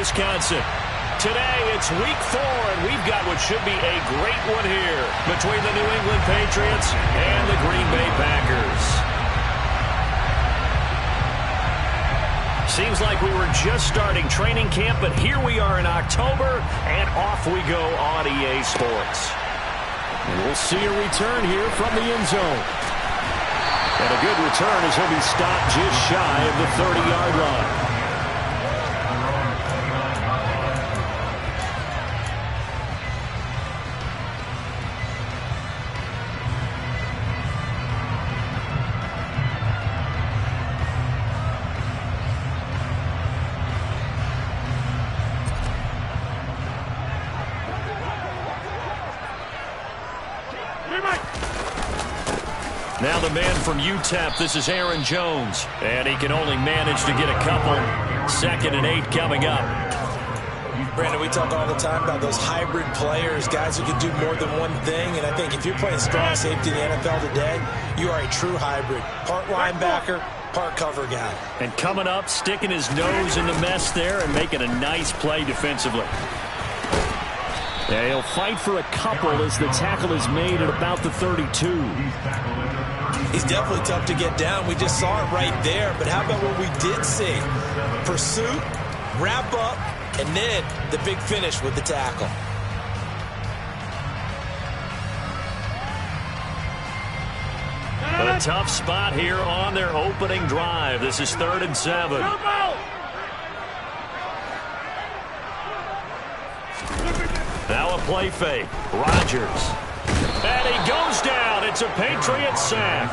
Wisconsin. Today, it's week 4, and we've got what should be a great one here between the New England Patriots and the Green Bay Packers. Seems like we were just starting training camp, but here we are in October, and off we go on EA Sports. And we'll see a return here from the end zone. And a good return as he'll be stopped just shy of the 30-yard line. Now the man from UTEP, this is Aaron Jones. And he can only manage to get a couple. 2nd and 8 coming up. Brandon, we talk all the time about those hybrid players, guys who can do more than one thing. And I think if you're playing strong safety in the NFL today, you are a true hybrid. Part linebacker, part cover guy. And coming up, sticking his nose in the mess there and making a nice play defensively. Yeah, he'll fight for a couple as the tackle is made at about the 32. He's definitely tough to get down. We just saw it right there. But how about what we did see? Pursuit, wrap up, and then the big finish with the tackle. A tough spot here on their opening drive. This is 3rd and 7. Now a play fake. Rodgers. And he goes down. It's a Patriot sack.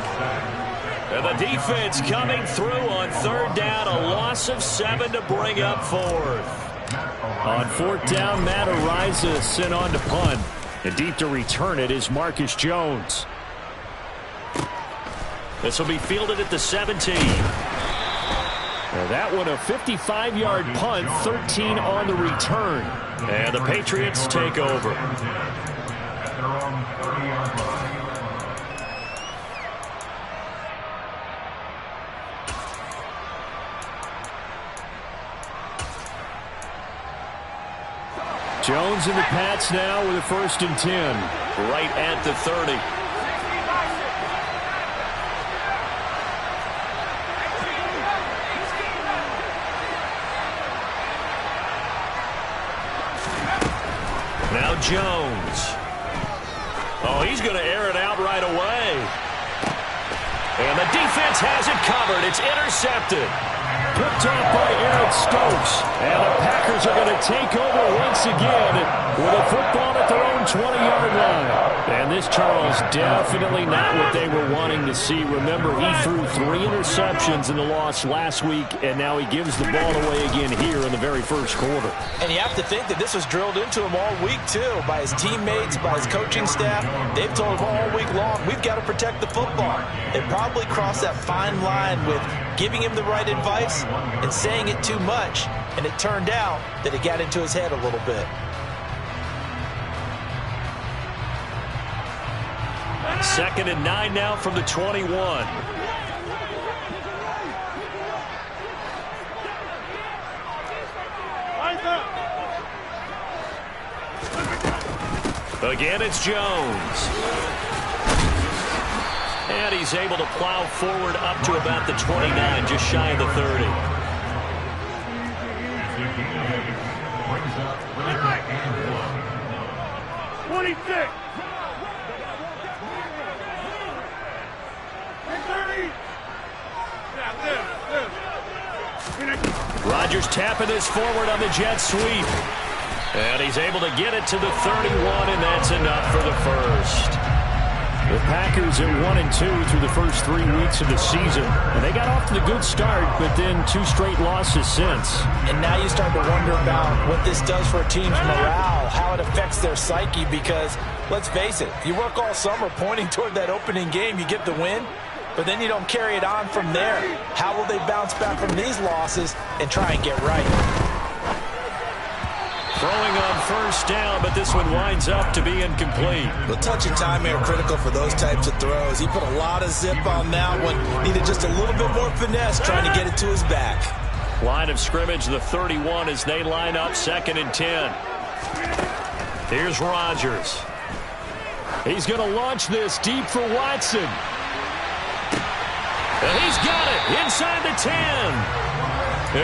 And the defense coming through on 3rd down. A loss of 7 to bring up 4th. On 4th down, Matt Ariza sent on to punt. And deep to return it is Marcus Jones. This will be fielded at the 17. Now that one a 55-yard punt, 13 on the return. And the Patriots take over. Jones in the Pats now with a 1st and 10. Right at the 30. Now Jones. Oh, he's going to air it out right away. And the defense has it covered. It's intercepted. Picked off by Eric Stokes. And the Packers are going to take over once again with a football at their own 20-yard line. And this, Charles, definitely not what they were wanting to see. Remember, he threw 3 interceptions in the loss last week, and now he gives the ball away again here in the very first quarter. And you have to think that this was drilled into him all week, too, by his teammates, by his coaching staff. They've told him all week long, we've got to protect the football. They probably crossed that fine line with giving him the right advice and saying it too much, and it turned out that it got into his head a little bit. 2nd and 9 now from the 21. Again, it's Jones. And he's able to plow forward up to about the 29, just shy of the 30. Rodgers tapping this forward on the jet sweep. And he's able to get it to the 31, and that's enough for the first. The Packers at 1-2 through the first 3 weeks of the season. And they got off to the good start, but then 2 straight losses since. And now you start to wonder about what this does for a team's morale, how it affects their psyche, because, let's face it, you work all summer pointing toward that opening game, you get the win, but then you don't carry it on from there. How will they bounce back from these losses and try and get right? Throwing on 1st down, but this one winds up to be incomplete. The touch and time are critical for those types of throws. He put a lot of zip on that one. Needed just a little bit more finesse trying to get it to his back. Line of scrimmage, the 31, as they line up 2nd and 10. Here's Rodgers. He's going to launch this deep for Watson. And he's got it inside the 10.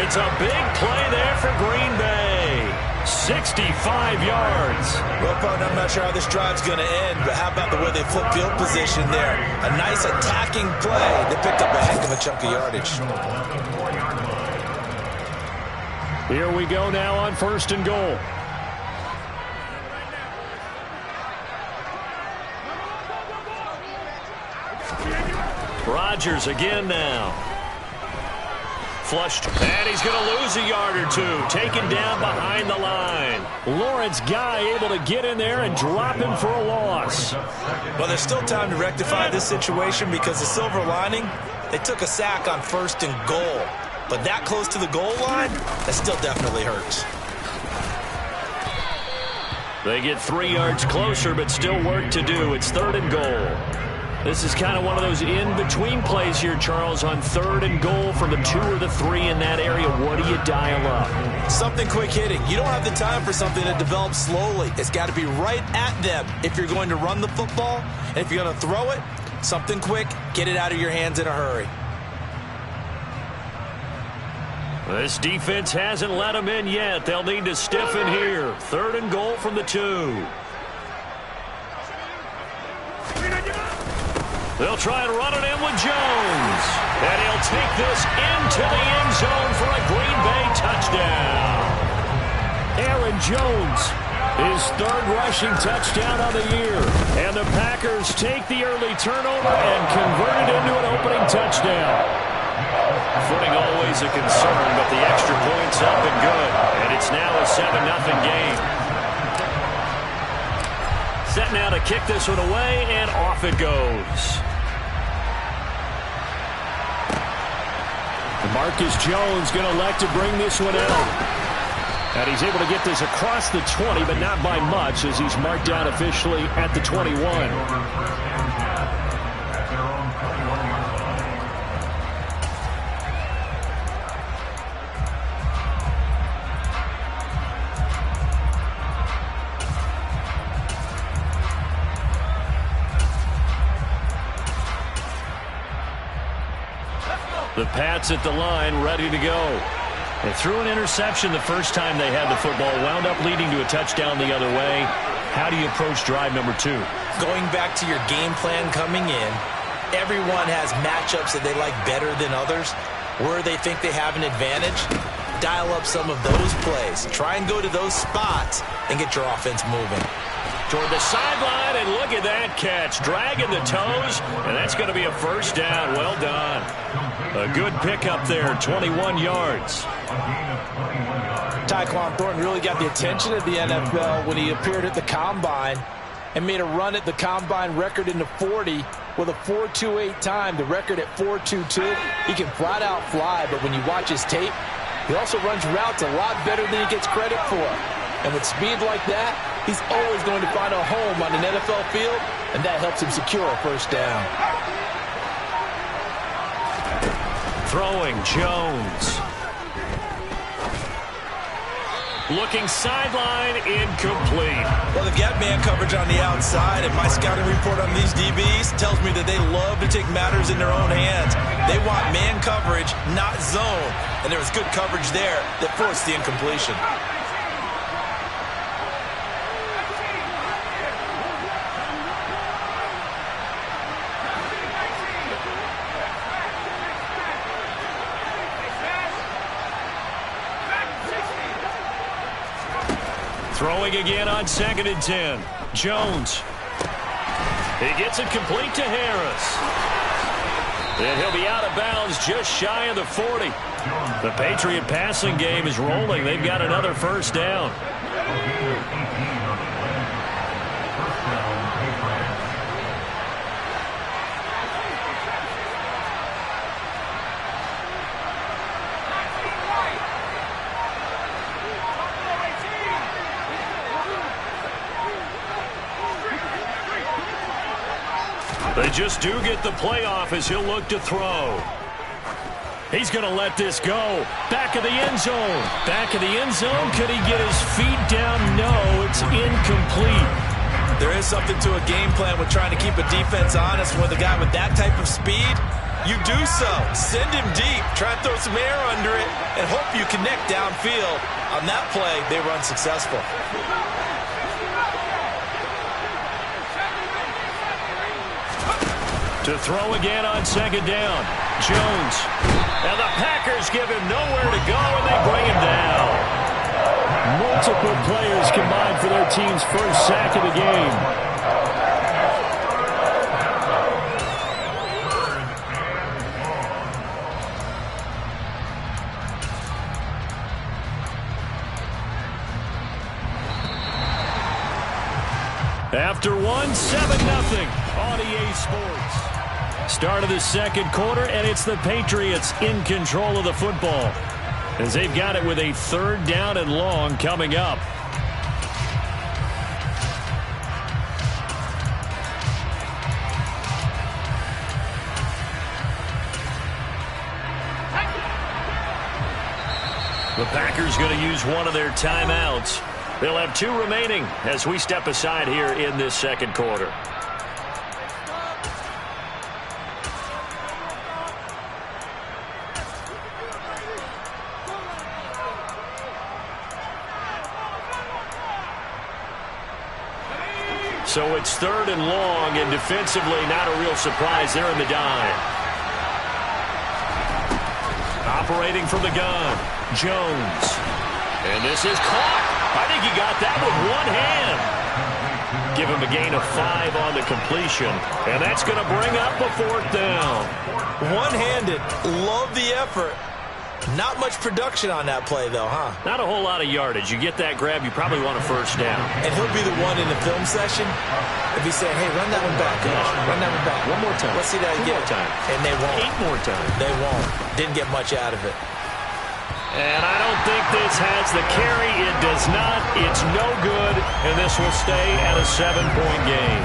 It's a big play there for Green Bay. 65 yards. Well, partner, I'm not sure how this drive's going to end, but how about the way they flip field position there? A nice attacking play. They picked up a heck of a chunk of yardage. Here we go now on 1st and goal. Rodgers again now. Flushed, and he's going to lose a yard or two. Taken down behind the line. Lawrence Guy able to get in there and drop him for a loss. Well, there's still time to rectify this situation because the silver lining, they took a sack on 1st and goal. But that close to the goal line, that still definitely hurts. They get 3 yards closer, but still work to do. It's 3rd and goal. This is kind of one of those in-between plays here, Charles, on 3rd and goal from the 2 or the 3 in that area. What do you dial up? Something quick hitting. You don't have the time for something that develops slowly. It's got to be right at them if you're going to run the football. And if you're going to throw it, something quick, get it out of your hands in a hurry. This defense hasn't let them in yet. They'll need to stiffen here. 3rd and goal from the 2. They'll try and run it in with Jones. And he'll take this into the end zone for a Green Bay touchdown. Aaron Jones, his 3rd rushing touchdown of the year. And the Packers take the early turnover and convert it into an opening touchdown. Footing always a concern, but the extra point's up and good. And it's now a 7-0 game. Set now to kick this one away, and off it goes. Marcus Jones going to elect to bring this one out. And he's able to get this across the 20, but not by much, as he's marked down officially at the 21. The Pats at the line, ready to go. They threw an interception the first time they had the football, wound up leading to a touchdown the other way. How do you approach drive number 2? Going back to your game plan coming in, everyone has matchups that they like better than others. Where they think they have an advantage, dial up some of those plays. Try and go to those spots and get your offense moving. Toward the sideline, and look at that catch. Dragging the toes, and that's going to be a 1st down. Well done. A good pickup there, 21 yards. Tyquan Thornton really got the attention of the NFL when he appeared at the Combine and made a run at the Combine record in the 40 with a 4.28 time, the record at 4.22. He can flat out fly, but when you watch his tape, he also runs routes a lot better than he gets credit for. And with speed like that, he's always going to find a home on an NFL field, and that helps him secure a 1st down. Throwing Jones. Looking sideline, incomplete. Well, they've got man coverage on the outside, and my scouting report on these DBs tells me that they love to take matters in their own hands. They want man coverage, not zone. And there was good coverage there that forced the incompletion. Throwing again on 2nd and 10. Jones. He gets it complete to Harris. And he'll be out of bounds just shy of the 40. The Patriot passing game is rolling. They've got another 1st down. They just do get the playoff as he'll look to throw. He's going to let this go. Back of the end zone. Back of the end zone. Could he get his feet down? No, it's incomplete. There is something to a game plan with trying to keep a defense honest. With a guy with that type of speed, you do so. Send him deep. Try and throw some air under it and hope you connect downfield. On that play, they were unsuccessful. To throw again on second down. Jones. And the Packers give him nowhere to go, and they bring him down. Multiple players combined for their team's first sack of the game. After 7-0 on EA Sports. Start of the second quarter, and it's the Patriots in control of the football, as they've got it with a 3rd down and long coming up. The Packers going to use one of their timeouts. They'll have 2 remaining as we step aside here in this second quarter. So it's 3rd and long, and defensively not a real surprise there in the dime. Operating from the gun, Jones. And this is caught. I think he got that with one hand. Give him a gain of 5 on the completion, and that's going to bring up a 4th down. One-handed. Love the effort. Not much production on that play, though, huh? Not a whole lot of yardage. You get that grab, you probably want a 1st down. And he'll be the one in the film session if he's saying, hey, run that one back, coach. Run that one back. One more time. Let's see that again. 2 more times. And they won't. 8 more times. They won't. Didn't get much out of it. And I don't think this has the carry. It does not. It's no good, and this will stay at a 7-point game.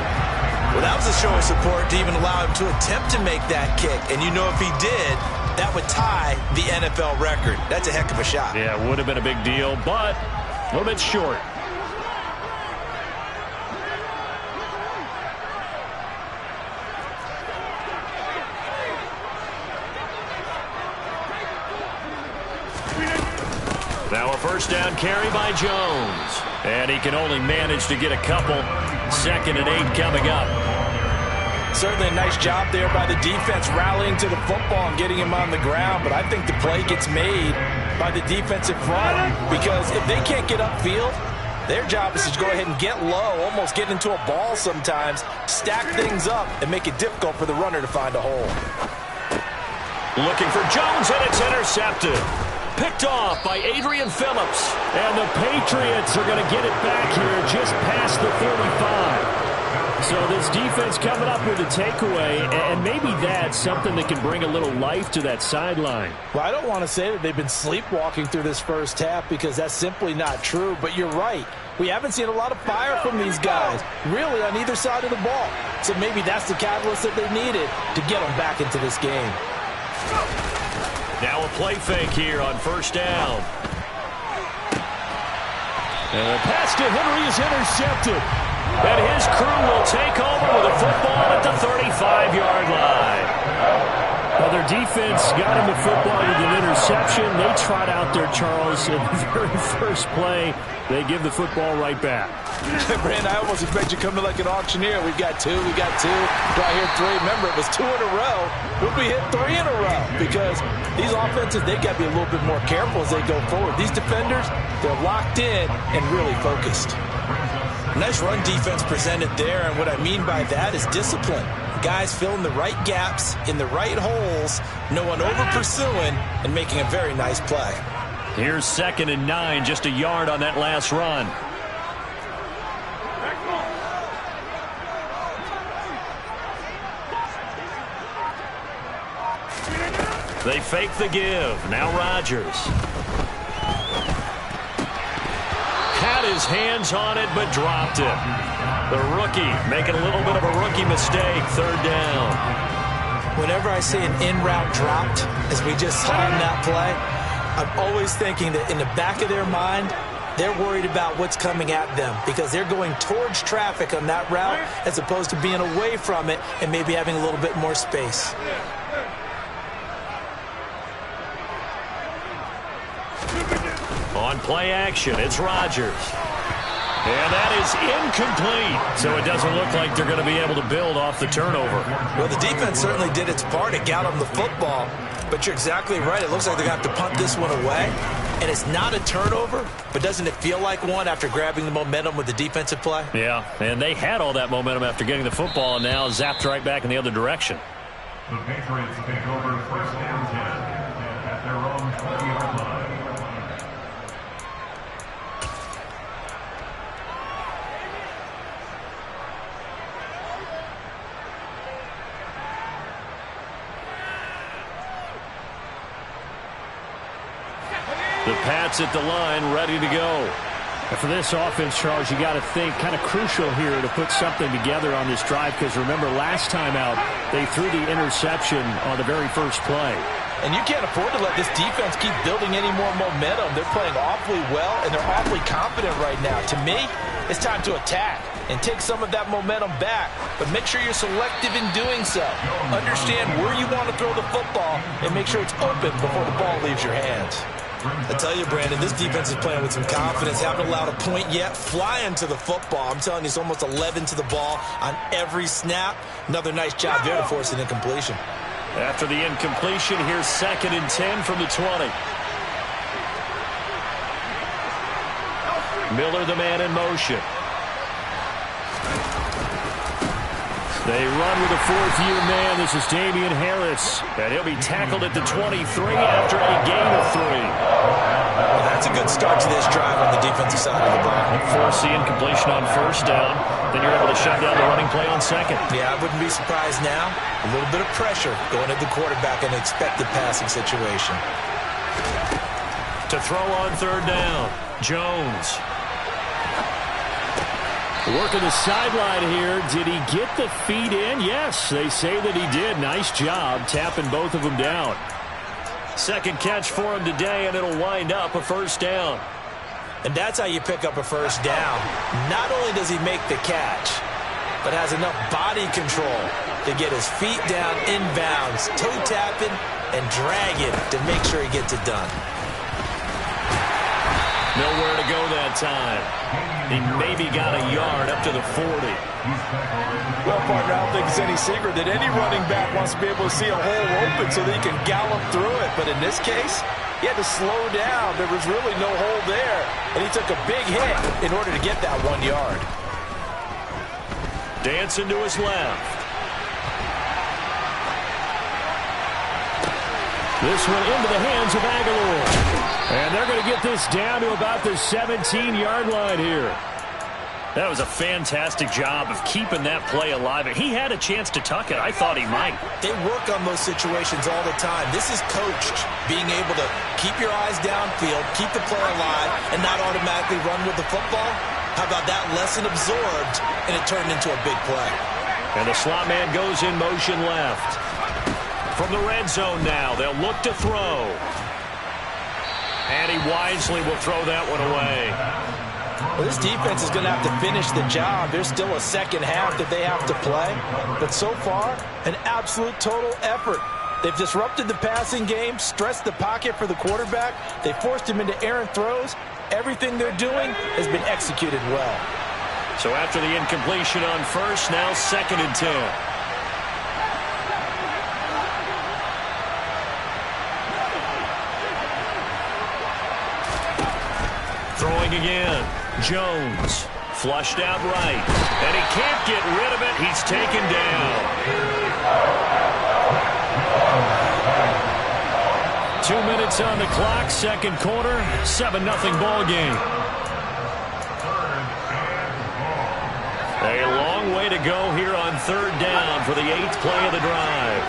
Well, that was a show of support to even allow him to attempt to make that kick. And you know if he did, that would tie the NFL record. That's a heck of a shot. Yeah, it would have been a big deal, but a little bit short. Now a 1st down carry by Jones. And he can only manage to get a couple. 2nd and 8 coming up. Certainly a nice job there by the defense rallying to the football and getting him on the ground. But I think the play gets made by the defensive front, because if they can't get upfield, their job is to go ahead and get low, almost get into a ball sometimes, stack things up, and make it difficult for the runner to find a hole. Looking for Jones, and it's intercepted. Picked off by Adrian Phillips. And the Patriots are going to get it back here just past the 35. So this defense coming up with a takeaway, and maybe that's something that can bring a little life to that sideline. Well, I don't want to say that they've been sleepwalking through this first half, because that's simply not true. But you're right. We haven't seen a lot of fire from these guys, really, on either side of the ball. So maybe that's the catalyst that they needed to get them back into this game. Now a play fake here on 1st down. And the pass to Henry is intercepted. And his crew will take over with a football at the 35-yard line. Well, their defense got him the football with an interception. They trot out there, Charles, in the very first play. They give the football right back. Brand, I almost expect you to come to like an auctioneer. We've got 2, we got 2. Do I hear 3? Remember, it was 2 in a row. We'll be hit 3 in a row, because these offenses, they got to be a little bit more careful as they go forward. These defenders, they're locked in and really focused. Nice run defense presented there, and what I mean by that is discipline. Guys filling the right gaps in the right holes, no one over pursuing, and making a very nice play. Here's 2nd and 9, just a yard on that last run. They fake the give. Now Rodgers. Had his hands on it, but dropped it. The rookie making a little bit of a rookie mistake. 3rd down. whenever I see an in-route dropped, as we just saw in that play, I'm always thinking that in the back of their mind, they're worried about what's coming at them because they're going towards traffic on that route as opposed to being away from it and maybe having a little bit more space. On play action, it's Rodgers. And that is incomplete. So it doesn't look like they're going to be able to build off the turnover. Well, the defense certainly did its part. It got them the football. But you're exactly right. It looks like they're going to have to punt this one away. And it's not a turnover, but doesn't it feel like one after grabbing the momentum with the defensive play? Yeah, and they had all that momentum after getting the football and now zapped right back in the other direction. The Patriots take over first and 10 at their own 20-yard line. The Pats at the line, ready to go. And for this offense, Charles, you got to think kind of crucial here to put something together on this drive because remember last time out they threw the interception on the very first play. And you can't afford to let this defense keep building any more momentum. They're playing awfully well, and they're awfully confident right now. To me, it's time to attack and take some of that momentum back. But make sure you're selective in doing so. Understand where you want to throw the football and make sure it's open before the ball leaves your hands. I tell you, Brandon, this defense is playing with some confidence. Haven't allowed a point yet. Flying to the football. I'm telling you, it's almost 11 to the ball on every snap. Another nice job there to force an incompletion. After the incompletion, here's 2nd and 10 from the 20. Miller, the man in motion. They run with a 4th-year man. This is Damian Harris. And he'll be tackled at the 23 after a gain of 3. Well, that's a good start to this drive on the defensive side of the ball. Force the incompletion on first down. Then you're able to shut down the running play on second. Yeah, I wouldn't be surprised now. A little bit of pressure going at the quarterback in an expected passing situation. To throw on 3rd down, Jones. Working the sideline here. Did he get the feet in? Yes, they say that he did. Nice job tapping both of them down. Second catch for him today, and it'll wind up a 1st down. And that's how you pick up a 1st down. Not only does he make the catch, but has enough body control to get his feet down inbounds, toe tapping, and dragging to make sure he gets it done. Nowhere to go that time. He maybe got a yard up to the 40. Well, partner, I don't think it's any secret that any running back wants to be able to see a hole open so that he can gallop through it. But in this case, he had to slow down. There was really no hole there. And he took a big hit in order to get that 1 yard. Dancing to his left. This one into the hands of Aguilar. And they're going to get this down to about the 17-yard line here. That was a fantastic job of keeping that play alive. He had a chance to tuck it. I thought he might. They work on those situations all the time. This is coached, being able to keep your eyes downfield, keep the play alive, and not automatically run with the football. How about that lesson absorbed, and it turned into a big play. And the slot man goes in motion left. From the red zone now, they'll look to throw. And he wisely will throw that one away. Well, this defense is going to have to finish the job. There's still a second half that they have to play. But so far, an absolute total effort. They've disrupted the passing game, stressed the pocket for the quarterback. They forced him into errant throws. Everything they're doing has been executed well. So after the incompletion on first, now 2nd and 10. Throwing again. Jones. Flushed out right. And he can't get rid of it. He's taken down. 2 minutes on the clock. Second quarter. 7-0 ball game. A long way to go here on 3rd down for the 8th play of the drive.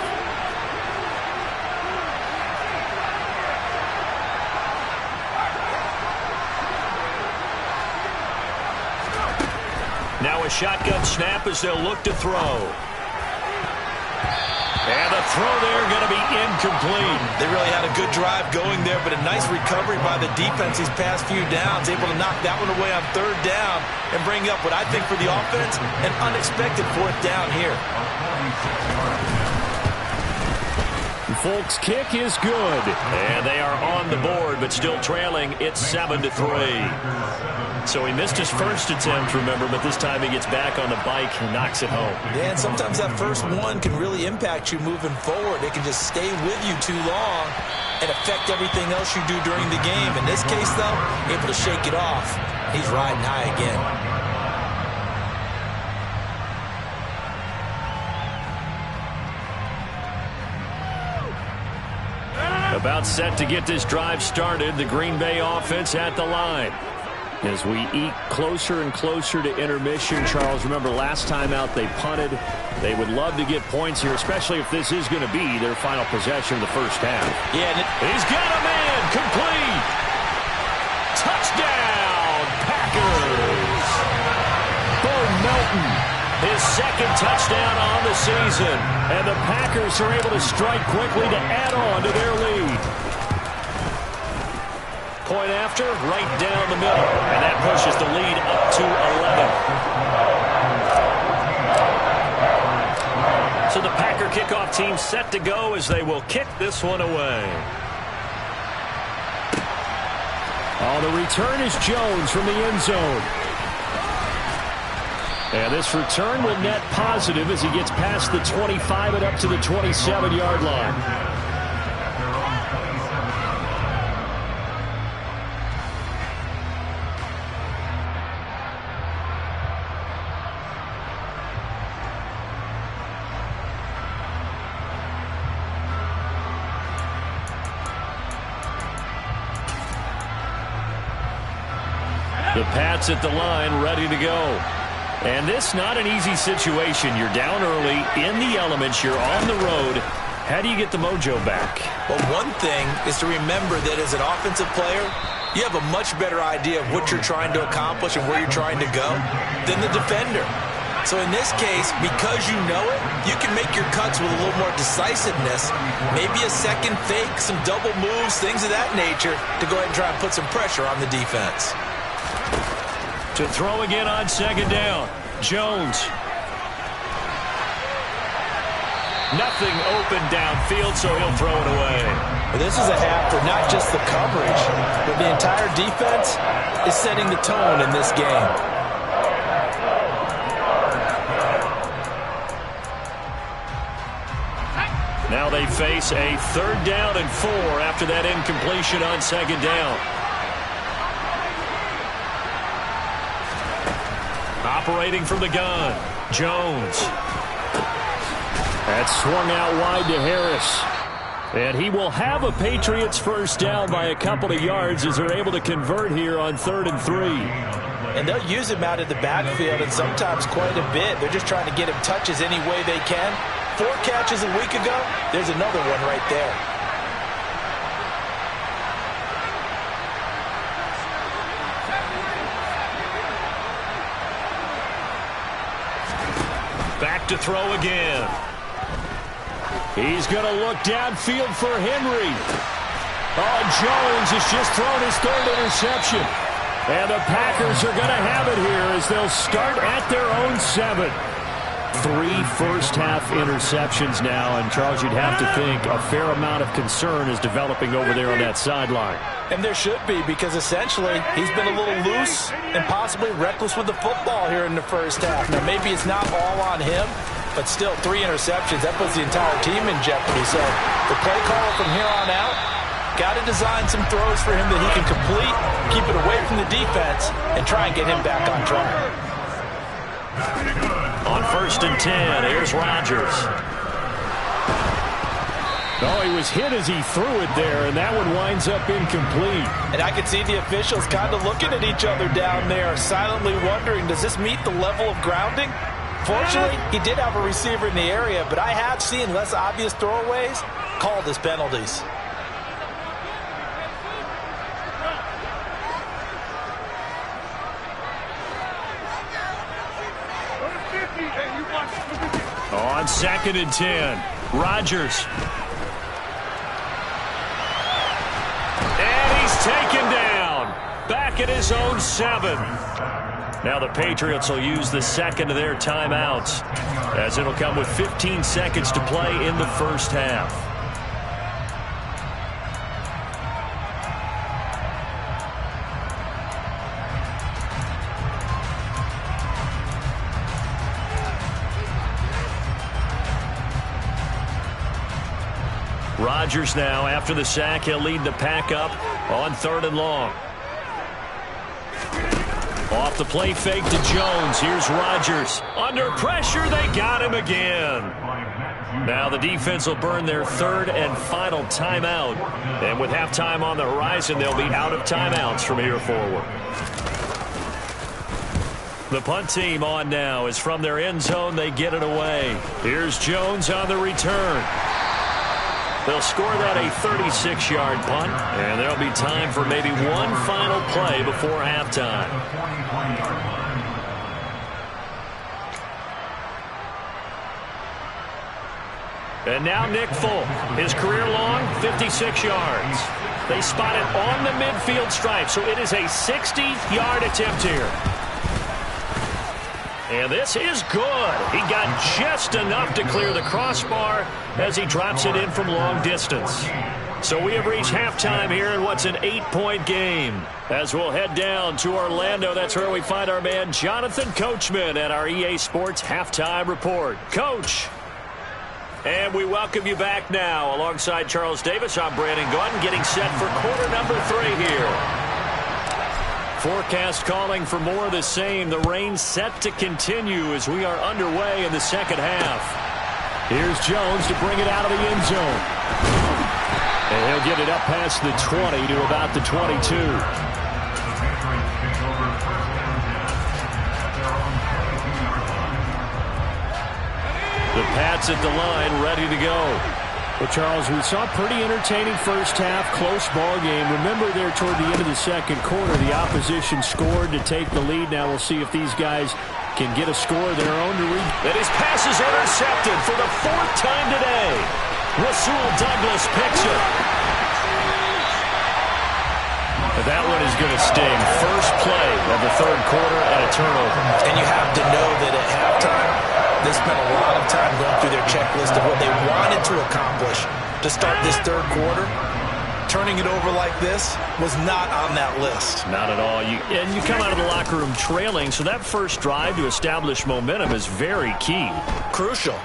Now a shotgun snap as they'll look to throw. And the throw there going to be incomplete. They really had a good drive going there, but a nice recovery by the defense these past few downs, able to knock that one away on third down and bring up what I think for the offense, an unexpected fourth down here. Folks, kick is good. And they are on the board, but still trailing. It's 7-3. So he missed his first attempt, remember, but this time he gets back on the bike and knocks it home. Yeah, and sometimes that first one can really impact you moving forward. It can just stay with you too long and affect everything else you do during the game. In this case, though, able to shake it off. He's riding high again. About set to get this drive started, the Green Bay offense at the line. As we eke closer and closer to intermission, Charles, remember last time out they punted. They would love to get points here, especially if this is going to be their final possession of the first half. Yeah, he's got a man, complete. Touchdown, Packers. Bo Melton. His second touchdown on the season. And the Packers are able to strike quickly to add on to their lead. Point after, right down the middle. And that pushes the lead up to 11. So the Packer kickoff team set to go as they will kick this one away. Oh, the return is Jones from the end zone. And this return will net positive as he gets past the 25 and up to the 27-yard line. The Pats at the line, ready to go. And this not an easy situation. You're down early, in the elements, you're on the road. How do you get the mojo back? Well, one thing is to remember that as an offensive player, you have a much better idea of what you're trying to accomplish and where you're trying to go than the defender. So in this case, because you know it, you can make your cuts with a little more decisiveness, maybe a second fake, some double moves, things of that nature, to go ahead and try and put some pressure on the defense. To throw again on second down. Jones. Nothing open downfield, so he'll throw it away. Well, this is a half for not just the coverage, but the entire defense is setting the tone in this game. Now they face a 3rd down and 4 after that incompletion on second down. Operating from the gun, Jones. That swung out wide to Harris. And he will have a Patriots first down by a couple of yards as they're able to convert here on 3rd and 3. And they'll use him out of the backfield and sometimes quite a bit. They're just trying to get him touches any way they can. 4 catches a week ago, there's another one right there. Back to throw again. He's going to look downfield for Henry. Oh, Jones has just thrown his 3rd interception. And the Packers are going to have it here as they'll start at their own 7. 3 first-half interceptions now, and Charles, you'd have to think a fair amount of concern is developing over there on that sideline. And there should be, because essentially he's been a little loose and possibly reckless with the football here in the first half. Now, maybe it's not all on him, but still 3 interceptions. That puts the entire team in jeopardy. So the play caller from here on out got to design some throws for him that he can complete, keep it away from the defense, and try and get him back on track. On 1st and 10, here's Rodgers. Oh, he was hit as he threw it there, and that one winds up incomplete. And I could see the officials kind of looking at each other down there, silently wondering, does this meet the level of grounding? Fortunately, he did have a receiver in the area, but I have seen less obvious throwaways called as penalties. On 2nd and 10. Rodgers. And he's taken down. Back at his own 7. Now the Patriots will use the second of their timeouts, as it'll come with 15 seconds to play in the first half. Rodgers now, after the sack, he'll lead the pack up on 3rd and long. Off the play fake to Jones. Here's Rodgers. Under pressure, they got him again. Now the defense will burn their 3rd and final timeout. And with halftime on the horizon, they'll be out of timeouts from here forward. The punt team on now is from their end zone. They get it away. Here's Jones on the return. They'll score that a 36-yard punt, and there'll be time for maybe one final play before halftime. And now Nick Folk, his career long, 56 yards. They spot it on the midfield stripe, so it is a 60-yard attempt here. And this is good. He got just enough to clear the crossbar as he drops it in from long distance. So we have reached halftime here in what's an 8-point game. As we'll head down to Orlando, that's where we find our man Jonathan Coachman at our EA Sports Halftime Report. Coach. And we welcome you back now. Alongside Charles Davis, I'm Brandon Gordon, getting set for quarter number 3 here. Forecast calling for more of the same. The rain set to continue as we are underway in the second half. Here's Jones to bring it out of the end zone. And he'll get it up past the 20 to about the 22. The Pats at the line, ready to go. Well, Charles, we saw a pretty entertaining first half, close ball game. Remember there toward the end of the second quarter, the opposition scored to take the lead. Now we'll see if these guys can get a score of their own to read. And his pass is intercepted for the 4th time today. Rasul Douglas picks it. That one is going to sting. First play of the 3rd quarter and a turnover. And you have to know that at halftime, they spent a lot of time going through their checklist of what they wanted to accomplish to start this 3rd quarter. Turning it over like this was not on that list. Not at all. And you come out of the locker room trailing, so that first drive to establish momentum is very key. Crucial.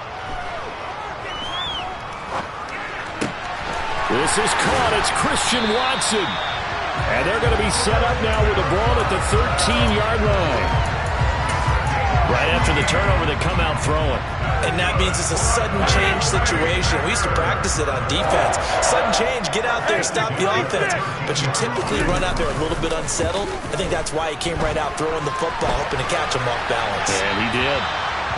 This is caught. It's Christian Watson. And they're going to be set up now with the ball at the 13-yard line. Right after the turnover, they come out throwing. And that means it's a sudden change situation. We used to practice it on defense. Sudden change, get out there, stop the offense. But you typically run out there a little bit unsettled. I think that's why he came right out throwing the football, hoping to catch him off balance. And he did.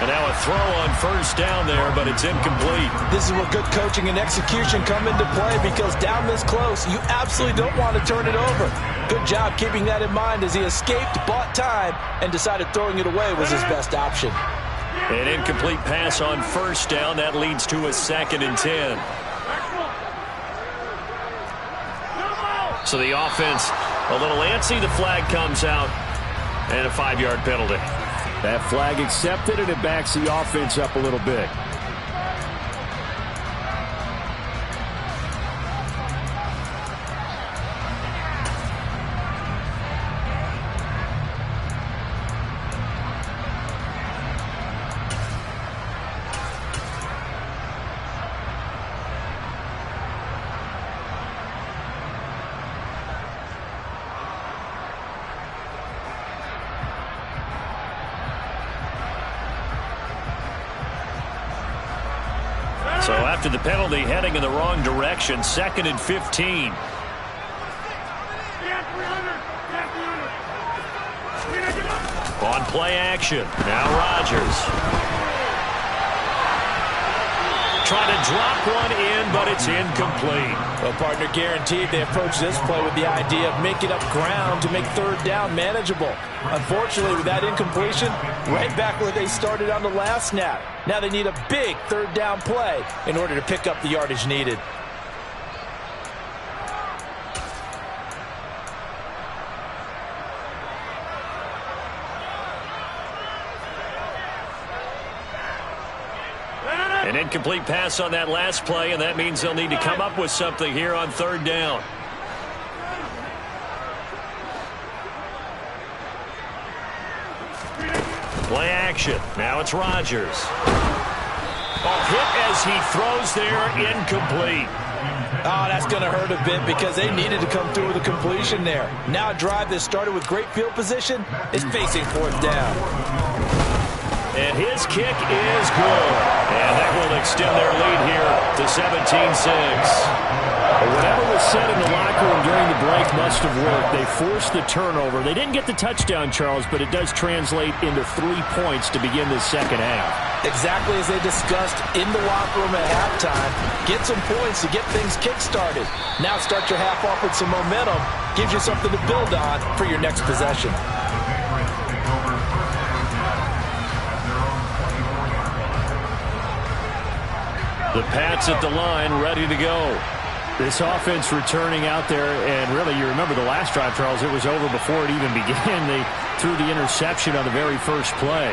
And now a throw on first down there, but it's incomplete. This is where good coaching and execution come into play, because down this close, you absolutely don't want to turn it over. Good job keeping that in mind as he escaped, bought time, and decided throwing it away was his best option. An incomplete pass on first down. That leads to a 2nd and 10. So the offense a little antsy. The flag comes out, and a 5-yard penalty. That flag accepted, and it backs the offense up a little bit. So after the penalty, heading in the wrong direction, 2nd and 15. On play action, now Rodgers. try to drop one in, but it's incomplete. Well, partner, guaranteed they approach this play with the idea of making up ground to make third down manageable. Unfortunately, with that incompletion, right back where they started on the last snap. Now they need a big third down play in order to pick up the yardage needed. An incomplete pass on that last play, and that means they'll need to come up with something here on third down. Play action. Now it's Rodgers. Hit as he throws there, incomplete. Oh, that's going to hurt a bit because they needed to come through with a completion there. Now a drive that started with great field position is facing fourth down. And his kick is good. And that will extend their lead here to 17-6. Whatever was said in the locker room during the break must have worked. They forced the turnover. They didn't get the touchdown, Charles, but it does translate into 3 points to begin the second half. Exactly as they discussed in the locker room at halftime. Get some points to get things kick-started. Now start your half off with some momentum. Gives you something to build on for your next possession. The Pats at the line, ready to go. This offense returning out there, and really, you remember the last drive, Charles, it was over before it even began. They threw the interception on the very first play.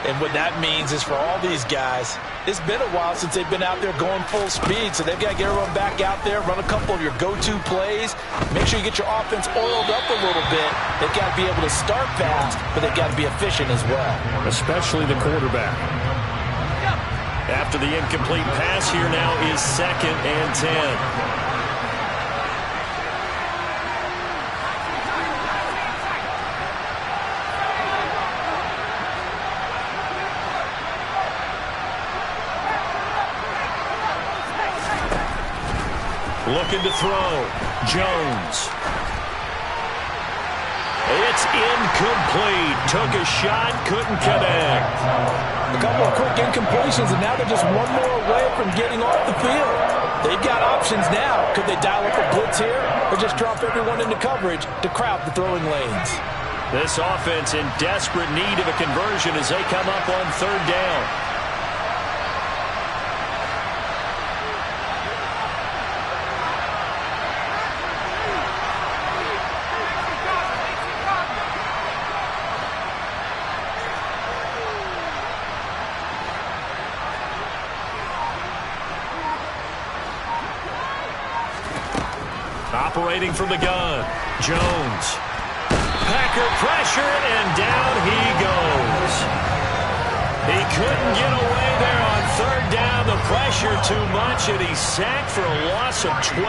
And what that means is for all these guys, it's been a while since they've been out there going full speed, so they've got to get everyone back out there, run a couple of your go-to plays, make sure you get your offense oiled up a little bit. They've got to be able to start fast, but they've got to be efficient as well. Especially the quarterback. After the incomplete pass, here now is 2nd and 10. Looking to throw. Jones. It's incomplete. Took a shot, couldn't connect. A couple of quick incompletions, and now they're just one more away from getting off the field. They've got options now. Could they dial up a blitz here or just drop everyone into coverage to crowd the throwing lanes? This offense in desperate need of a conversion as they come up on third down. Operating from the gun, Jones. Packer pressure, and down he goes. He couldn't get away there on third down. The pressure too much, and he's sacked for a loss of 12.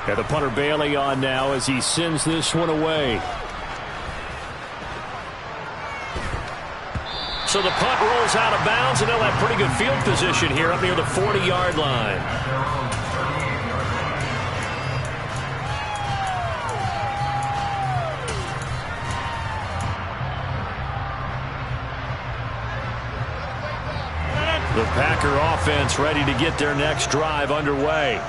Got the punter Bailey on now as he sends this one away. So the punt rolls out of bounds, and they'll have pretty good field position here up near the 40-yard line. The Packer offense ready to get their next drive underway.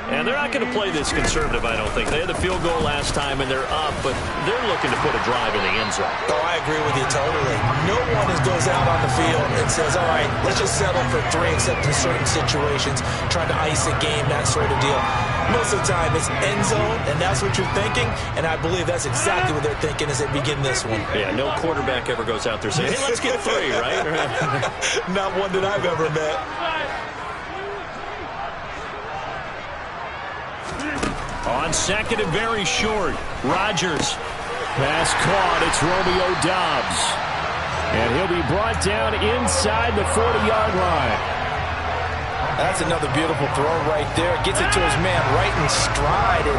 And they're not going to play this conservative, I don't think. They had the field goal last time, and they're up, but they're looking to put a drive in the end zone. Oh, I agree with you totally. No one goes out on the field and says, all right, let's just settle for 3, except in certain situations, trying to ice a game, that sort of deal. Most of the time, it's end zone, and that's what you're thinking, and I believe that's exactly what they're thinking as they begin this one. Yeah, no quarterback ever goes out there saying, hey, let's get 3, right? Not one that I've ever met. On second and very short, Rodgers. Pass caught. It's Romeo Doubs. And he'll be brought down inside the 40-yard line. That's another beautiful throw right there. Gets it to his man right in stride. And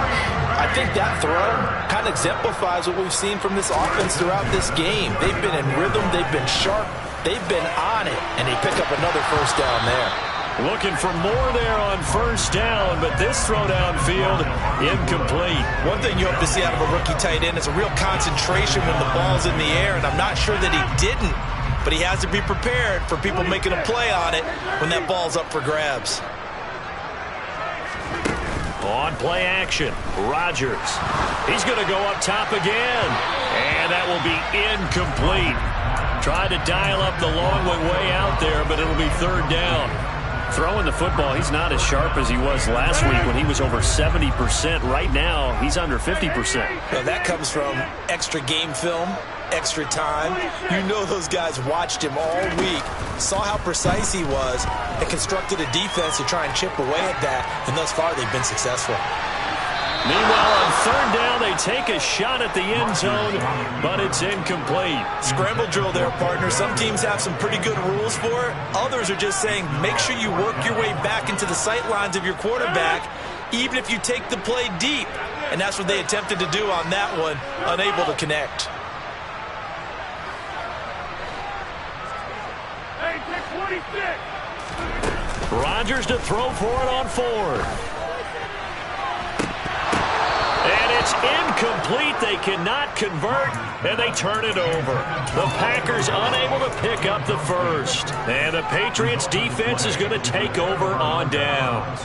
I think that throw kind of exemplifies what we've seen from this offense throughout this game. They've been in rhythm. They've been sharp. They've been on it. And they pick up another first down there. Looking for more there on first down, but this throw downfield incomplete. One thing you hope to see out of a rookie tight end is a real concentration when the ball's in the air, and I'm not sure that he didn't, but he has to be prepared for people making a play on it when that ball's up for grabs. On play action, Rodgers. He's going to go up top again, and that will be incomplete. Tried to dial up the long way out there, but it'll be third down. Throwing the football, he's not as sharp as he was last week when he was over 70%. Right now, he's under 50%. Well, that comes from extra game film, extra time. You know those guys watched him all week, saw how precise he was, and constructed a defense to try and chip away at that, and thus far they've been successful. Meanwhile, on third down, they take a shot at the end zone, but it's incomplete. Scramble drill there, partner. Some teams have some pretty good rules for it. Others are just saying make sure you work your way back into the sight lines of your quarterback, even if you take the play deep. And that's what they attempted to do on that one, unable to connect. Rodgers to throw for it on fourth. And it's incomplete. They cannot convert, and they turn it over. The Packers unable to pick up the first. And the Patriots defense is going to take over on downs.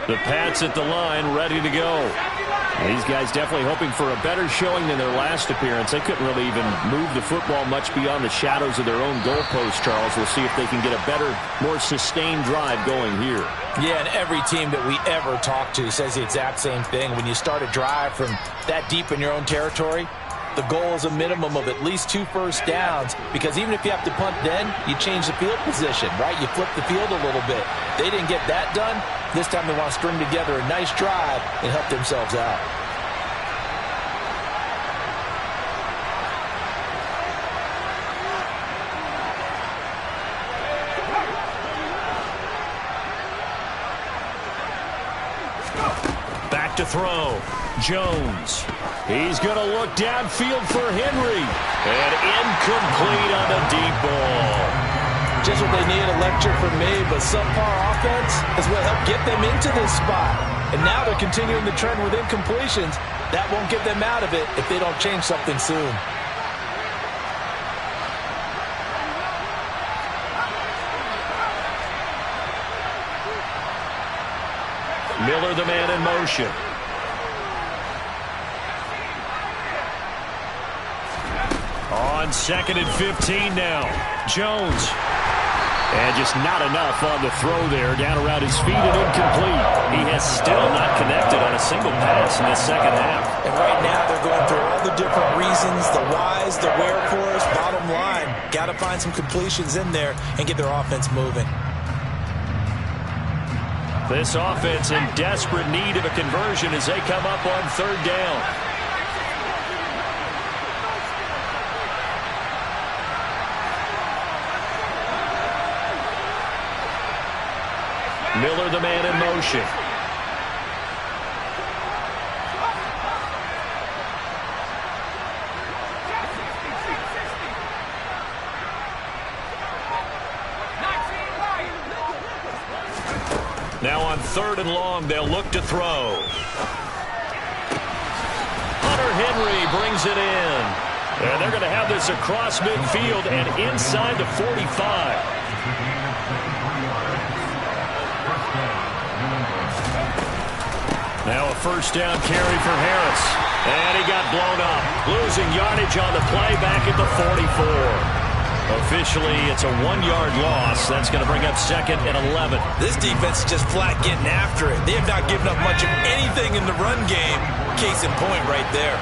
The Pats at the line, ready to go. These guys definitely hoping for a better showing than their last appearance. They couldn't really even move the football much beyond the shadows of their own goalpost, Charles. We'll see if they can get a better, more sustained drive going here. Yeah, and every team that we ever talk to says the exact same thing. When you start a drive from that deep in your own territory, the goal is a minimum of at least 2 first downs, because even if you have to punt then, you change the field position, right? You flip the field a little bit. They didn't get that done. This time they want to string together a nice drive and help themselves out. Back to throw. Jones. He's going to look downfield for Henry. And incomplete on a deep ball. Just what they need, a lecture from me, but subpar offense is what helped get them into this spot. And now they're continuing the trend with incompletions. That won't get them out of it if they don't change something soon. Miller, the man in motion. On 2nd and 15 now. Jones. And just not enough on the throw there. Down around his feet and incomplete. He has still not connected on a single pass in the second half. And right now they're going through all the different reasons, the whys, the wherefores. Bottom line, got to find some completions in there and get their offense moving. This offense in desperate need of a conversion as they come up on third down. Miller, the man in motion. Now on 3rd and long, they'll look to throw. Hunter Henry brings it in. And they're going to have this across midfield and inside the 45. Now a first down carry for Harris. And he got blown up. Losing yardage on the play back at the 44. Officially, it's a 1-yard loss. That's going to bring up 2nd and 11. This defense is just flat getting after it. They have not given up much of anything in the run game. Case in point right there.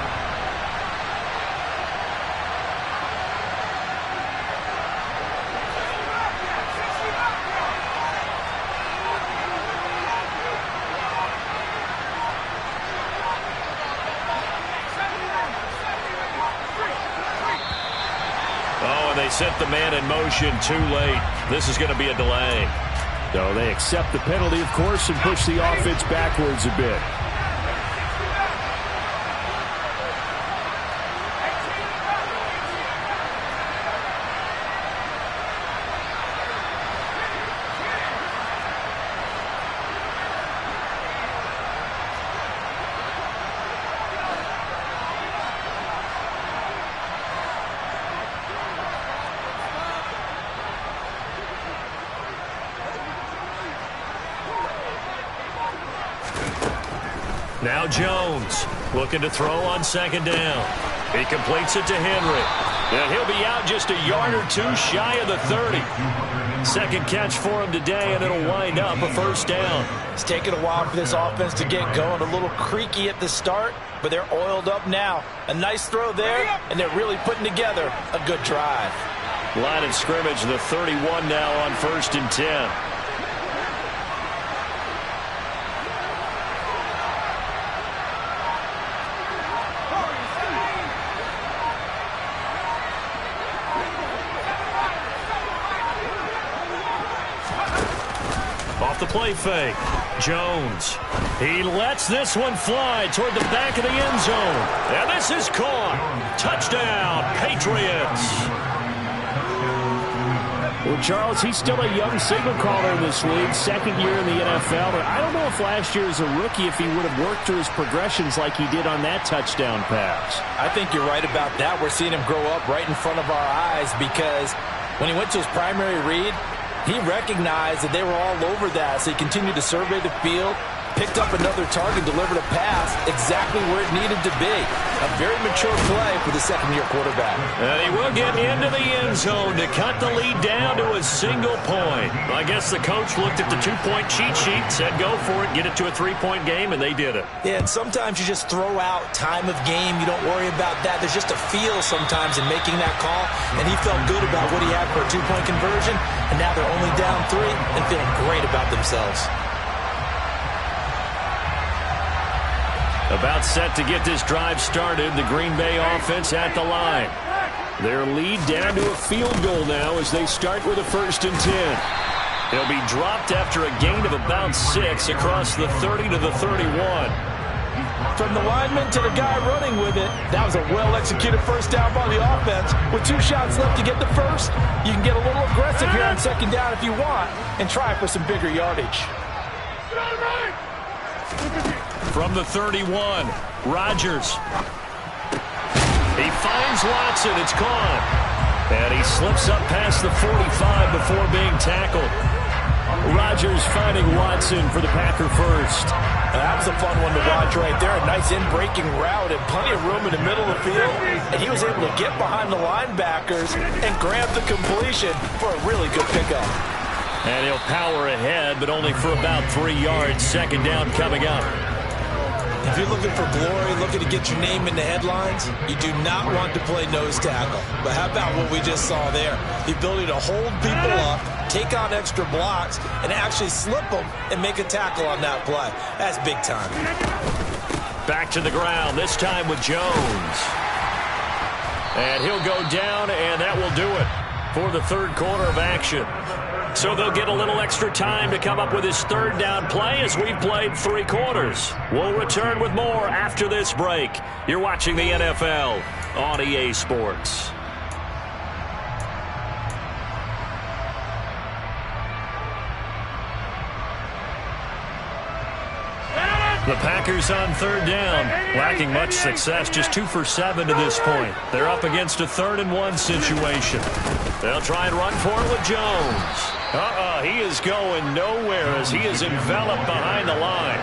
They set the man in motion too late. This is going to be a delay. So they accept the penalty, of course, and push the offense backwards a bit. Now Jones looking to throw on second down. He completes it to Henry. And he'll be out just a yard or two shy of the 30. Second catch for him today, and it'll wind up a first down. It's taken a while for this offense to get going. A little creaky at the start, but they're oiled up now. A nice throw there, and they're really putting together a good drive. Line of scrimmage, the 31 now on 1st and 10. Off the play fake. Jones. He lets this one fly toward the back of the end zone. And this is caught. Touchdown, Patriots. Well, Charles, he's still a young signal caller in this league, second year in the NFL. But I don't know if last year as a rookie, if he would have worked through his progressions like he did on that touchdown pass. I think you're right about that. We're seeing him grow up right in front of our eyes because when he went to his primary read, he recognized that they were all over that, so he continued to survey the field, picked up another target, delivered a pass exactly where it needed to be. A very mature play for the second-year quarterback. And he will get into the end zone to cut the lead down to a single point. I guess the coach looked at the two-point cheat sheet, said go for it, get it to a three-point game, and they did it. Yeah, and sometimes you just throw out time of game. You don't worry about that. There's just a feel sometimes in making that call, and he felt good about what he had for a two-point conversion, and now they're only down 3 and feeling great about themselves. About set to get this drive started, the Green Bay offense at the line. Their lead down to a field goal now as they start with a 1st and 10. He'll be dropped after a gain of about 6 across the 30 to the 31. From the lineman to the guy running with it, that was a well-executed first down by the offense. With 2 shots left to get the first, you can get a little aggressive here on second down if you want and try for some bigger yardage. From the 31, Rodgers. He finds Watson. It's gone. And he slips up past the 45 before being tackled. Rodgers finding Watson for the Packer first. That was a fun one to watch right there. A nice in-breaking route and plenty of room in the middle of the field. And he was able to get behind the linebackers and grab the completion for a really good pickup. And he'll power ahead, but only for about 3 yards. Second down coming up. If you're looking for glory, looking to get your name in the headlines, you do not want to play nose tackle. But how about what we just saw there? The ability to hold people up, take on extra blocks, and actually slip them and make a tackle on that play. That's big time. Back to the ground, this time with Jones. And he'll go down, and that will do it for the third quarter of action. So they'll get a little extra time to come up with his third down play as we've played 3 quarters. We'll return with more after this break. You're watching the NFL on EA Sports. The Packers on third down, lacking much success, just 2 for 7 to this point. They're up against a 3rd and 1 situation. They'll try and run for it with Jones. He is going nowhere as he is enveloped behind the line.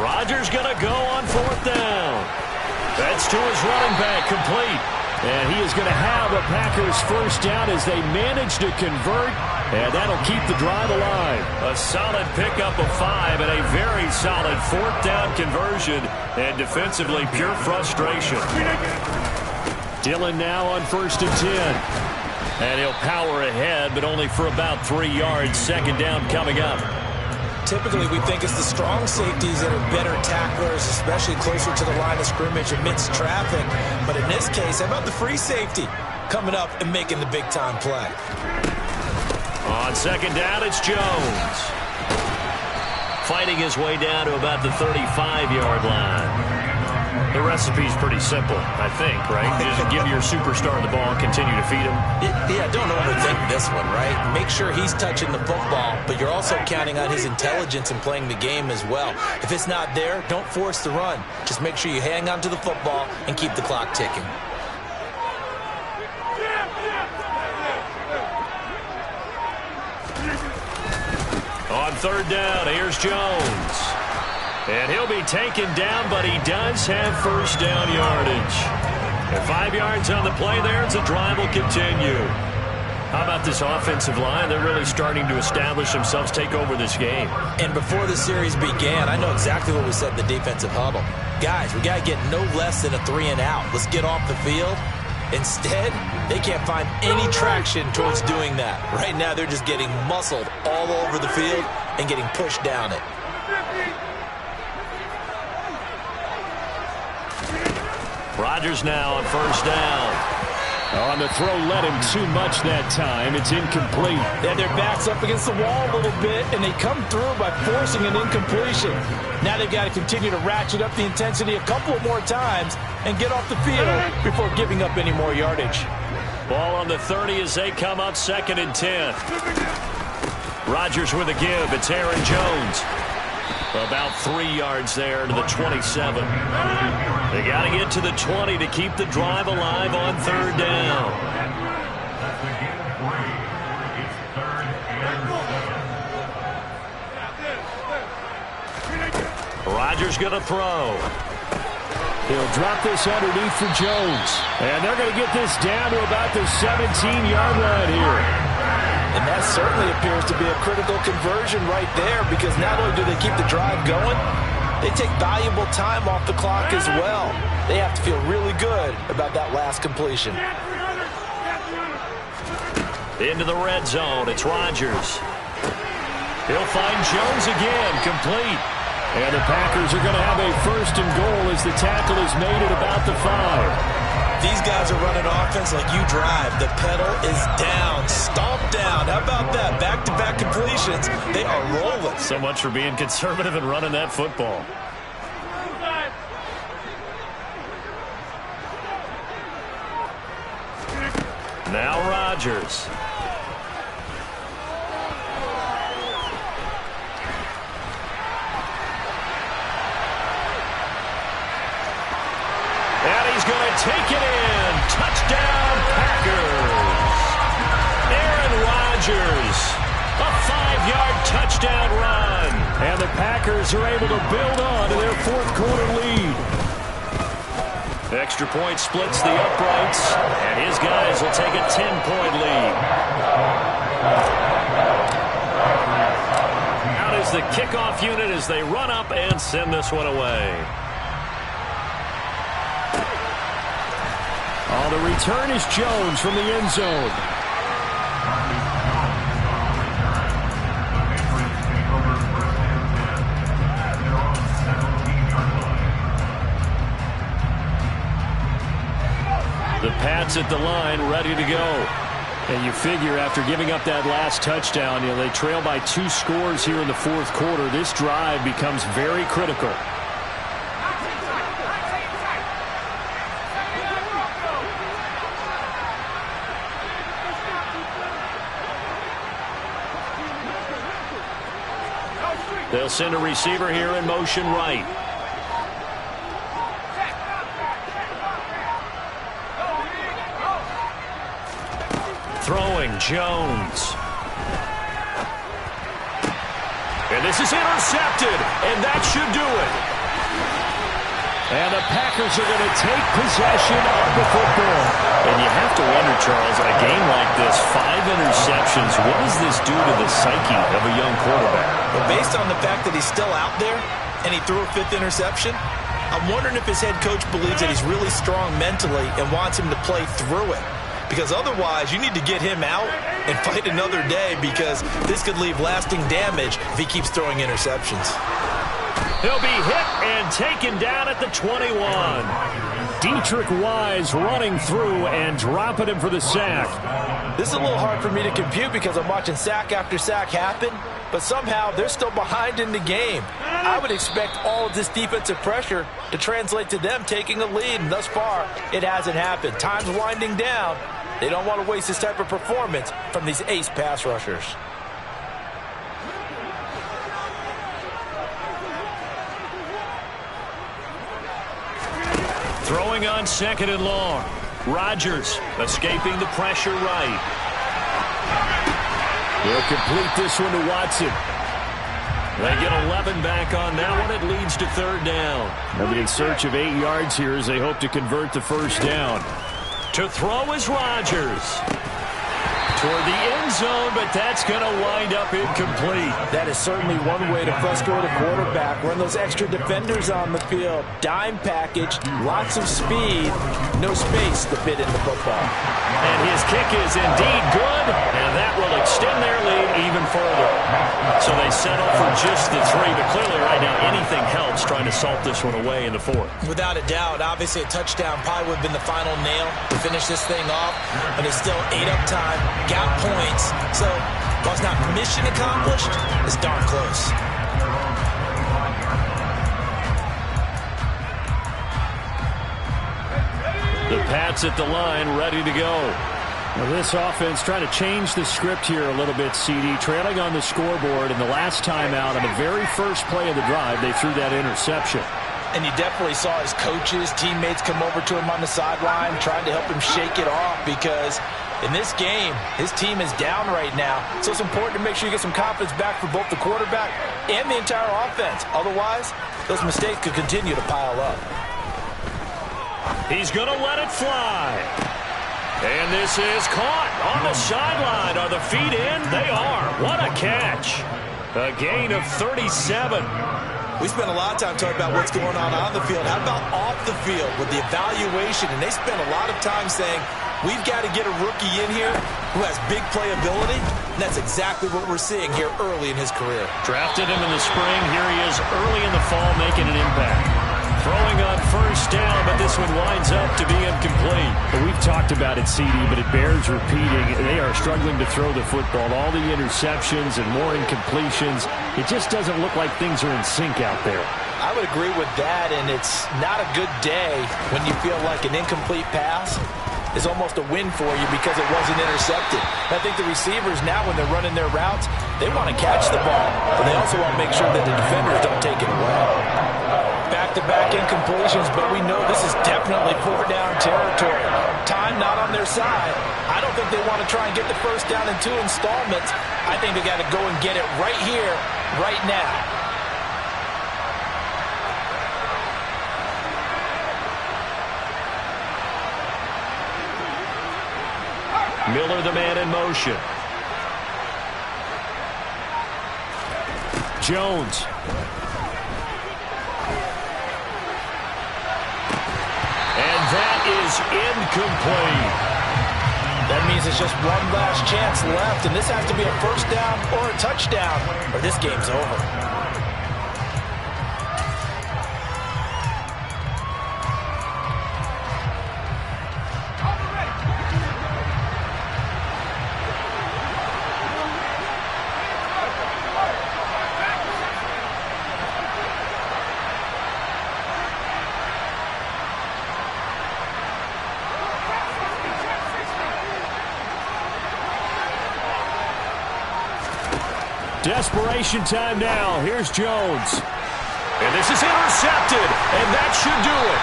Rodgers going to go on 4th down. That's to his running back, complete. And he is going to have a Packers first down as they manage to convert, and that'll keep the drive alive. A solid pickup of 5 and a very solid 4th down conversion, and defensively pure frustration. Dillon now on 1st and 10. And he'll power ahead, but only for about 3 yards. Second down coming up. Typically, we think it's the strong safeties that are better tacklers, especially closer to the line of scrimmage amidst traffic. But in this case, how about the free safety coming up and making the big-time play? On second down, it's Jones. Fighting his way down to about the 35-yard line. The recipe's pretty simple, I think, right? Just give your superstar the ball and continue to feed him. Yeah, don't overthink this one, right? Make sure he's touching the football, but you're also counting on his intelligence in playing the game as well. If it's not there, don't force the run. Just make sure you hang on to the football and keep the clock ticking. On third down, here's Jones. And he'll be taken down, but he does have first down yardage. And 5 yards on the play there as the drive will continue. How about this offensive line? They're really starting to establish themselves, take over this game. And before the series began, I know exactly what we said in the defensive huddle. Guys, we got to get no less than a 3-and-out. Let's get off the field. Instead, they can't find any traction towards doing that. Right now, they're just getting muscled all over the field and getting pushed down it. Rodgers now on first down. On the throw, led him too much that time. It's incomplete. They had their backs up against the wall a little bit, and they come through by forcing an incompletion. Now they've got to continue to ratchet up the intensity a couple more times and get off the field before giving up any more yardage. Ball on the 30 as they come up 2nd and 10. Rodgers with a give. It's Aaron Jones. About 3 yards there to the 27. They got to get to the 20 to keep the drive alive on third down. That's the game 3. It's 3rd and 7. Rodgers going to throw. He'll drop this underneath for Jones. And they're going to get this down to about the 17-yard line here. And that certainly appears to be a critical conversion right there, because not only do they keep the drive going, they take valuable time off the clock as well. They have to feel really good about that last completion. Into the red zone, it's Rodgers. He'll find Jones again, complete. And the Packers are going to have a 1st and goal as the tackle is made at about the 5. These guys are running offense like you drive. The pedal is down, stomped down. How about that? Back-to-back completions. They are rolling. So much for being conservative and running that football. Now Rodgers. And he's going to take it in. Touchdown, Packers. Aaron Rodgers. A 5-yard touchdown run. And the Packers are able to build on to their 4th quarter lead. Extra point splits the uprights, and his guys will take a 10-point lead. Out is the kickoff unit as they run up and send this one away. On the return is Jones from the end zone. The Pats at the line, ready to go. And you figure after giving up that last touchdown, they trail by 2 scores here in the 4th quarter. This drive becomes very critical. They'll send a receiver here in motion right. Throwing Jones. And this is intercepted, and that should do it. And the Packers are going to take possession of the football. And you have to wonder, Charles, a game like this, 5 interceptions, what does this do to the psyche of a young quarterback? But based on the fact that he's still out there and he threw a 5th interception, I'm wondering if his head coach believes that he's really strong mentally and wants him to play through it. Because otherwise, you need to get him out and fight another day, because this could leave lasting damage if he keeps throwing interceptions. He'll be hit and taken down at the 21. Dietrich Wise running through and dropping him for the sack. This is a little hard for me to compute because I'm watching sack after sack happen, but somehow they're still behind in the game. I would expect all of this defensive pressure to translate to them taking a lead, and thus far, it hasn't happened. Time's winding down. They don't want to waste this type of performance from these ace pass rushers. Throwing on 2nd and long. Rodgers escaping the pressure right. They'll complete this one to Watson. They get 11 back on that one. It leads to 3rd down. They'll be in search of 8 yards here as they hope to convert the 1st down. To throw is Rodgers. Toward the end zone, but that's going to wind up incomplete. That is certainly one way to frustrate a quarterback. Run those extra defenders on the field. Dime package, lots of speed, no space to fit in the football. And his kick is indeed good, and that will extend their lead even further. So they settle for just the 3, but clearly right now anything helps trying to salt this one away in the 4th. Without a doubt, obviously a touchdown probably would have been the final nail to finish this thing off, but it's still 8 up time. Got points, so while it's not mission accomplished, it's darn close. The Pats at the line, ready to go. Well, this offense trying to change the script here a little bit, CD. Trailing on the scoreboard, and the last time out on the very first play of the drive, they threw that interception. And you definitely saw his coaches, teammates come over to him on the sideline, trying to help him shake it off, because in this game, his team is down right now. So it's important to make sure you get some confidence back for both the quarterback and the entire offense. Otherwise, those mistakes could continue to pile up. He's going to let it fly. And this is caught on the sideline. Are the feet in? They are. What a catch. A gain of 37. We spent a lot of time talking about what's going on the field. How about off the field with the evaluation? And they spent a lot of time saying, we've got to get a rookie in here who has big playability. And that's exactly what we're seeing here early in his career. Drafted him in the spring. Here he is early in the fall making an impact. Throwing on 1st down, but this one winds up to be incomplete. Well, we've talked about it, CD, but it bears repeating. They are struggling to throw the football. All the interceptions and more incompletions. It just doesn't look like things are in sync out there. I would agree with that, and it's not a good day when you feel like an incomplete pass is almost a win for you because it wasn't intercepted. And I think the receivers now, when they're running their routes, they want to catch the ball, but they also want to make sure that the defenders don't take it away. Back-to-back incompletions, but we know this is definitely 4th down territory. Time not on their side. I don't think they want to try and get the 1st down in 2 installments. I think they got to go and get it right here, right now. Miller, the man in motion. Jones. And that is incomplete. That means it's just one last chance left, and this has to be a 1st down or a touchdown, or this game's over. Desperation time now. Here's Jones. And this is intercepted, and that should do it.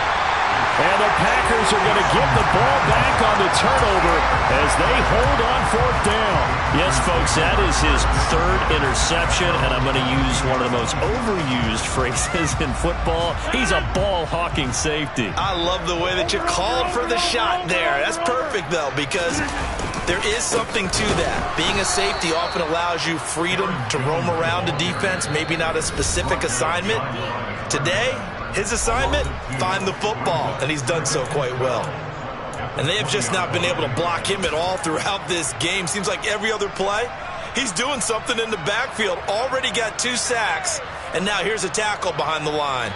And the Packers are going to get the ball back on the turnover as they hold on 4th down. Yes, folks, that is his 3rd interception, and I'm going to use one of the most overused phrases in football. He's a ball-hawking safety. I love the way that you called for the shot there. That's perfect, though, because there is something to that. Being a safety often allows you freedom to roam around a defense, maybe not a specific assignment. Today, his assignment, find the football, and he's done so quite well. And they have just not been able to block him at all throughout this game. Seems like every other play, he's doing something in the backfield. Already got 2 sacks, and now here's a tackle behind the line.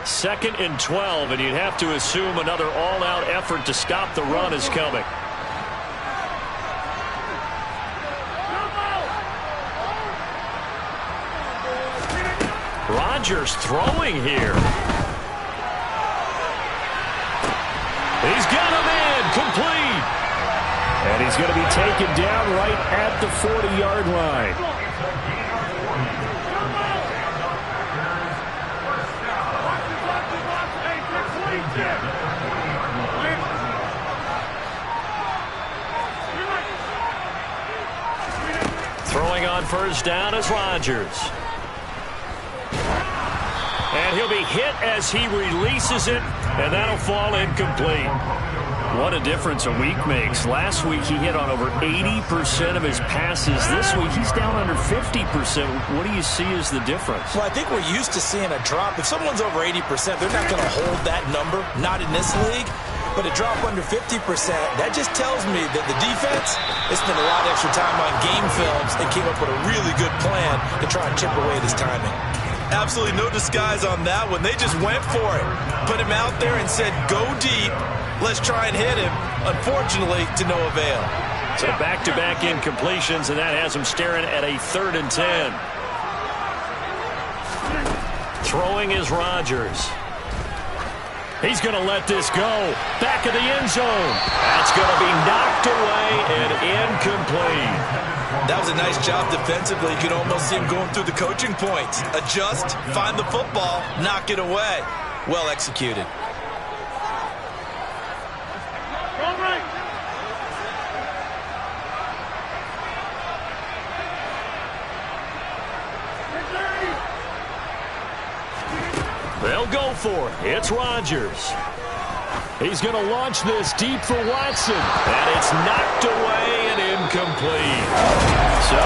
2nd and 12, and you'd have to assume another all-out effort to stop the run is coming. Rodgers throwing here. He's got him in, complete. And he's going to be taken down right at the 40-yard line. Throwing on first down is Rodgers. And he'll be hit as he releases it, and that'll fall incomplete. What a difference a week makes. Last week he hit on over 80% of his passes. This week he's down under 50%. What do you see as the difference? Well, I think we're used to seeing a drop. If someone's over 80%, they're not going to hold that number, not in this league. But a drop under 50%, that just tells me that the defense has spent a lot of extra time on game films and came up with a really good plan to try and chip away at his timing. Absolutely no disguise on that one. They just went for it. Put him out there and said, go deep. Let's try and hit him. Unfortunately, to no avail. So back-to-back incompletions, and that has him staring at a 3rd and 10. Throwing is Rodgers. He's going to let this go. Back of the end zone. That's going to be knocked away and incomplete. That was a nice job defensively. You could almost see him going through the coaching points. Adjust, find the football, knock it away. Well executed. They'll go for it. It's Rodgers. He's going to launch this deep for Watson. And it's knocked away and incomplete. So